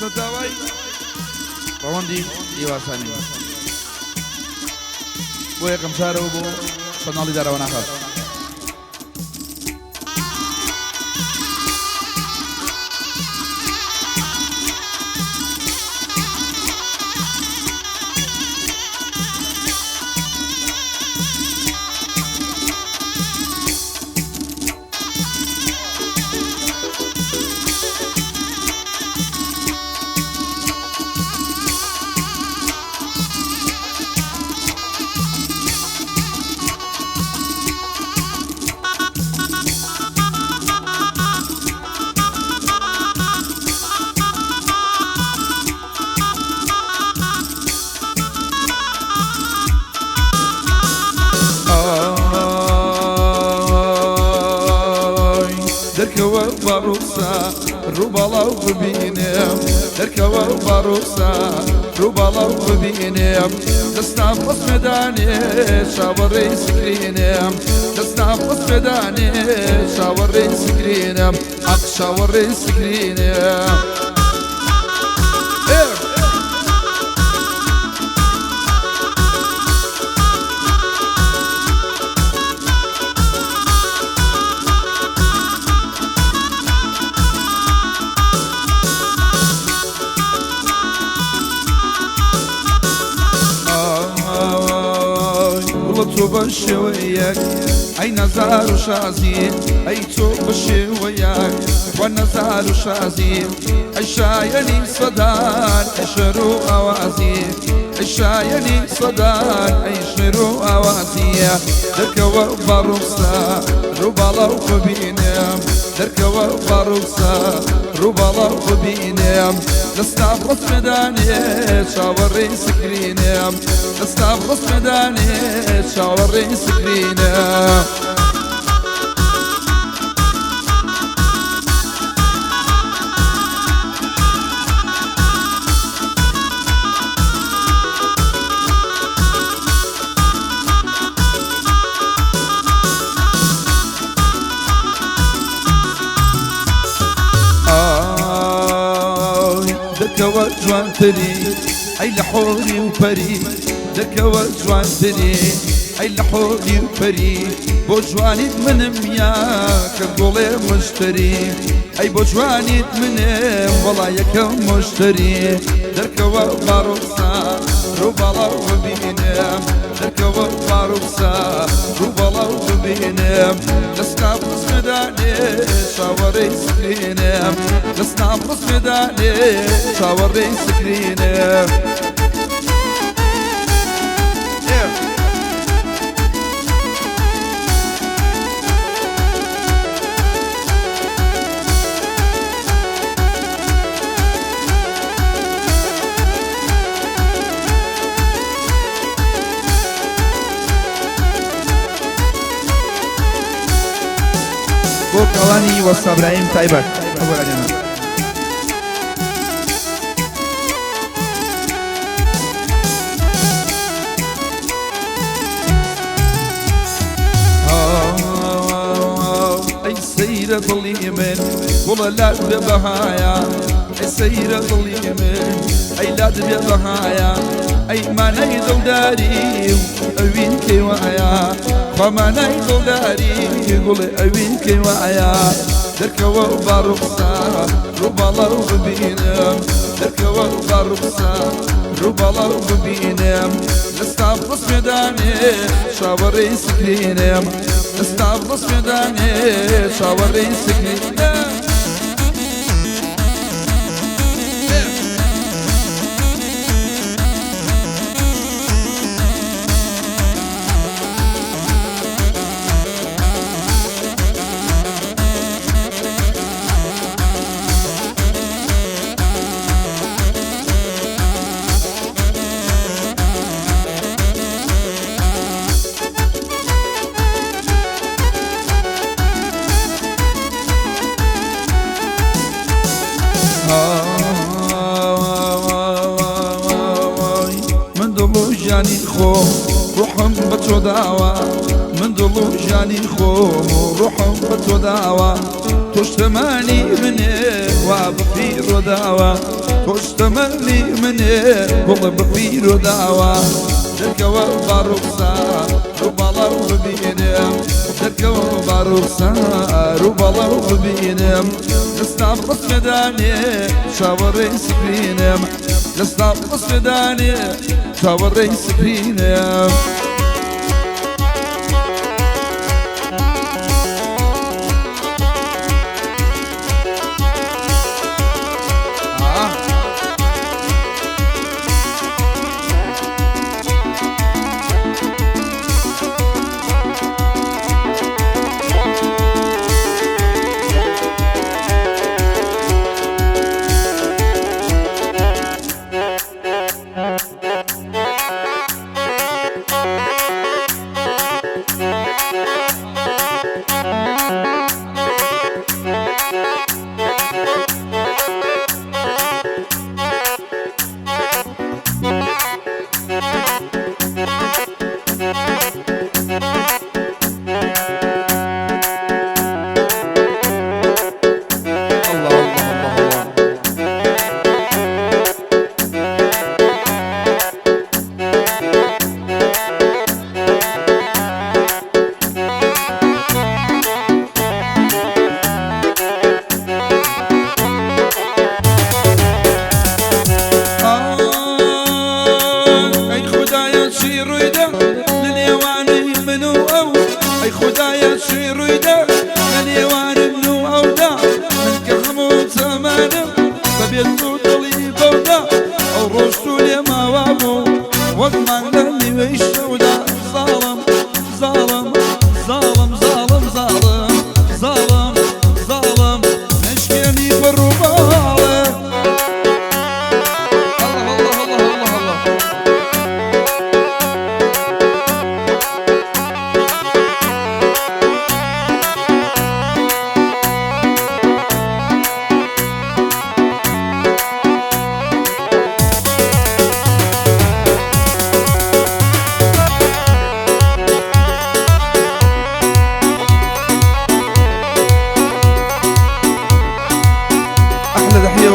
هەستە داوای ڕەوەندی هیواسانی بۆ یەکەم جارەوە بۆ سەناڵی دارەوە ناخات دركوا باروسا روبالا وبينام دركوا باروسا روبالا وبينام دستام مداني شاوري سكرينام دستام مداني شاوري سكرينام اق شاوري سكرينام تو بشی ویاک ای نزار و شازی ای تو بشی ویاک و نزار و شازی ای شایانی صدان ای شرو آوازی ای شایانی صدان ای شرو آوازی درکوا باروسا رو بالا و بینم درکوا باروسا رو بالا و بینم دستابرس مداني شاوري سكرينم دستابرس مداني شاوري سكرينم دركوا جوان تري اي لحوري وبري دركوا جوان تري اي لحوري وبري بو جواني من مياك القولي مشتري اي بو جواني من والله يكم مشتري دركوا باروسا روبالا وبينام دركوا باروسا روبالا وبينام دستابرس مداني شاوري سكرينام دستابرس مداني شاوري سكرينام بۆ کەڵانی وەستا برایم تایبەت ئەی سەیرە دڵی من وڵە لات بێ بەهایە ئەی سەیرە دڵی من ئەی لات بێ بەهایە ئەی مانای دڵداری ئەوین کەیوایە خۆمانای دڵداری گوڵێ ئەوین کەیوایە درکەوە باڕوخسا ڕووباڵە و ببینم درکەوە باڕوخسا ڕووباڵە و ببینم دەستابڕس مێدانێ شاوەڕێی سکرینم دەستابڕس مێدانێ شاوەڕێی سکرینم من دلو جاني خوم روحم بتو داوا من دلو جاني خوم روحم بتو داوا توش ثماني مني وابقي رداوا خوش تمني مني والله بفير ودعوة دركوا باروخسا ربالا وبينم دركوا باروخسا ربالا وبينم لستابلس مداني شاوري سكرينم لستابلس مداني شاوري سكرينم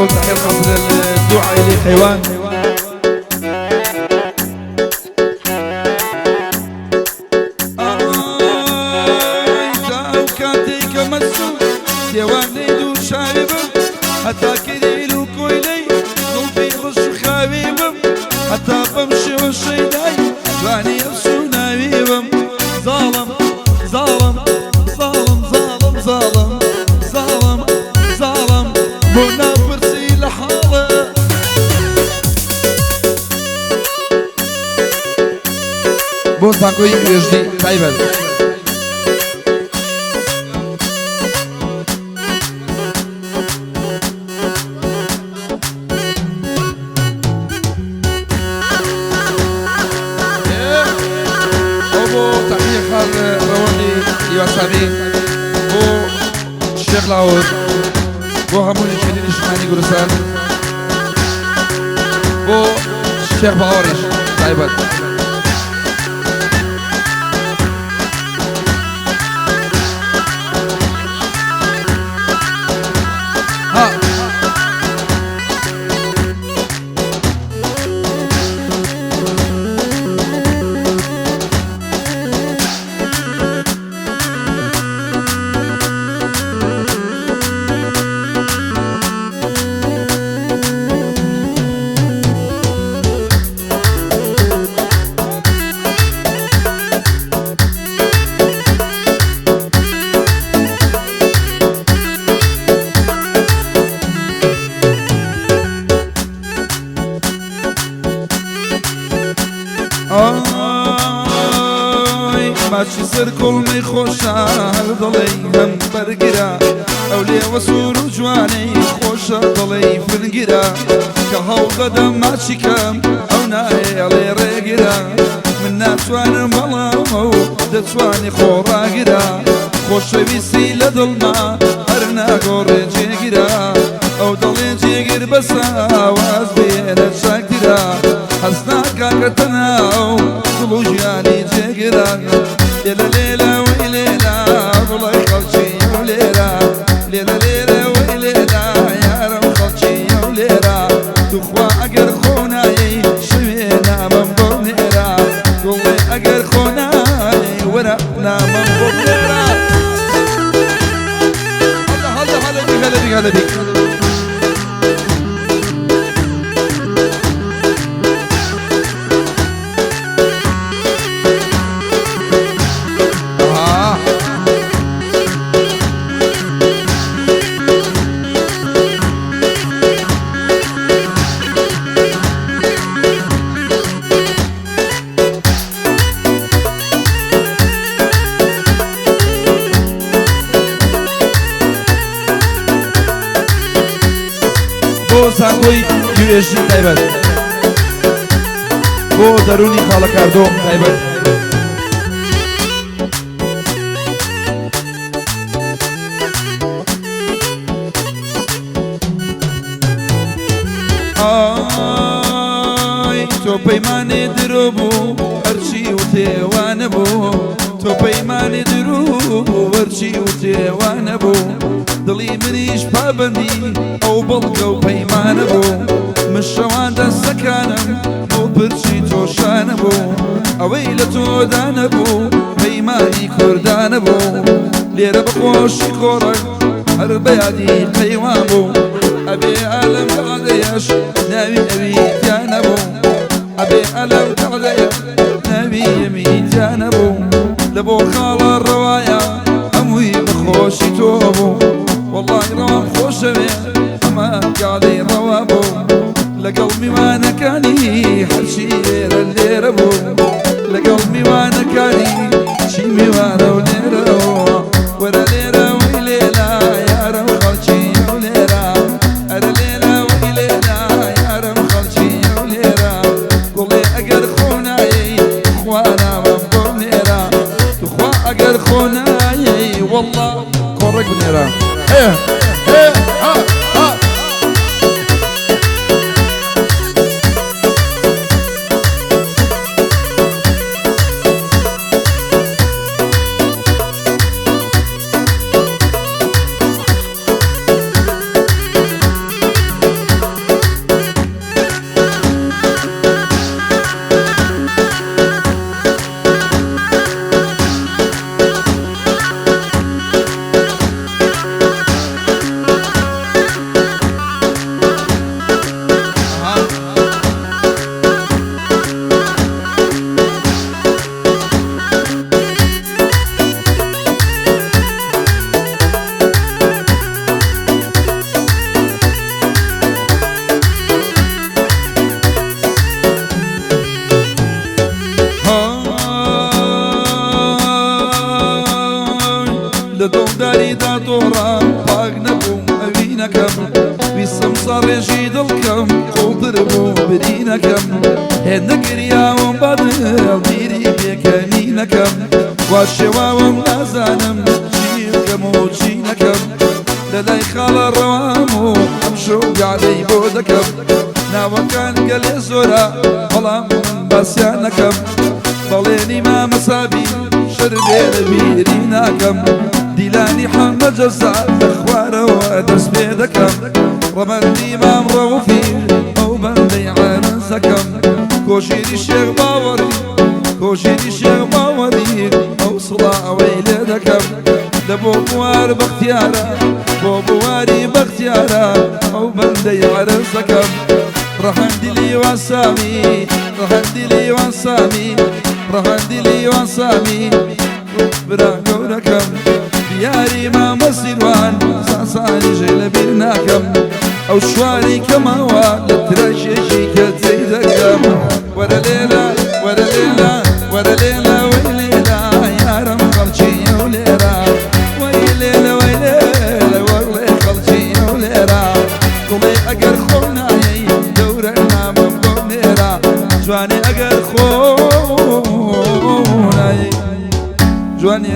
تحية خاصة للدعاء إلي حيوان كاتيك مسو ديواني دو شايبم حتى كديلو كويلي قلبي غش خبيبم حتى بمشي والشيداي واني يفسو نبيبم ظالم ظالم ظالم ظالم ظالم ظالم ظالم منافرسي لحاله بون تاكوي يجدي تايبل بو الشيخ لاود بو همون الشهيدين الشمالي قرصان بو الشيخ باورش طيبت ها ماشي سر كل ما يخوشا ضلي هم برقرا أولي وسور جواني خوشا ضلي في القرا كهو قدم ماشي كم أو ناي علي رقرا من ناتوان ملامو دتواني خورا قرا خوش بيسي لدلما هرنا قوري جيقرا أو ضلي جيقر بسا واز بينا شاكرا حسنا كاكتناو ضلو جاني جيقرا ليلة ليلة ويليلة والله خلشي وليلة ليلة ليلة ويليلة يا رب خلشي وليلة اگر خونای ورا نامم ببرا هلا بيك بۆ ساکۆی گوێژی تایبەت بۆ دەرونی خاڵەکاردۆ تایبەت ئای تۆ پەیمانێ درۆ بوو هەرچی و تێوانە بوو تۆ پەیمانێ درۆ بوو هەرچی و تێوانە بوو دڵی منیش پابەندی ئەو بەڵگە و پەیمانە بوو من شەوان دەستەکانم بۆ پرچی تۆشانە بوو ئەوەی لە تۆدانە بوو پەیمانی کوردانە بوو لێرە بەخۆشی کۆڕک هەر بەیادی پەیوان بوو ئەبێ ئەلەم قەدەیەش ناوی ئەویتیانە بوو ئەبێ ئەلەم قەدەیەش ناوی ئەمیتیانە بوو لە بۆ خاڵە ڕەوایە هەمووی بەخۆشی تۆ بوو والله روان خوشوي اما قاعدي روابو لقلبي وانا كاني حرشي ليرة ليرة بو لقلبي وانا كاني شيمي وانا وليرة ورا ليرة ويليلة يا رم خلشي وليرة ارا ليرة ويليلة يا رم خلشي وليرة قولي اقر خوناي اخوانا مبقو ليرة اخوا اقر خوناي والله كورك ليرة ايه ايه ها ها لدڵداری دادۆڕا پاک نەبووم ئەوی نەکەم ویسم سەڕێژی دڵکەم قوڵتر بوو بری نەکەم هێندە گریاوم بەدڵ بیری پێکەنی نەکەم وا شێواوم نازانم چی بکەم و چی نەکەم لەلای خاڵە ڕەوام و ئەم شەو یادەی بۆ دەکەم ناوەکان گەلێ زۆرە بەڵام باسییان نەکەم بەڵێنی مامەسابی شەر بێرە بیری ناکەم دیلانی حەمە جەزا لەخوارەوە دەست پێ دەکەم ڕەمەندی مام ڕەوفی ئەو بەندەی عەرزەکەم کۆژێری شێخ باوەڕی کۆژێری شێخ باوەڕی ئەو سڵا ئەوەی لێ دەکەم لە بۆ بوار بەختیارە بۆ بواری بەختیارە ئەو بەندەی عەرزەکەم ڕەهەندی لیوان سامی ڕەهەندی لیوان سامی ڕەهەندی لیوان سامی برا گەورەکەم دیاری مامە سیروان ساسانی ژێ لەبیر ناکەم ئەو شواری کەماوە لە ترەشێکی کە جێی دەکەم وەرە لێرە وەرە لێرە وەرە لێرە وەی لێرە یارم خەڵکی ئەو لێرە وەی لێرە وەی لێرە وەڵێ خەڵکی ئەو لێرە گوڵێ ئەگەر خۆ نایەی دەورە نامم بۆ لێرە جوانێ ئەگەر خۆ نایەی جوانێ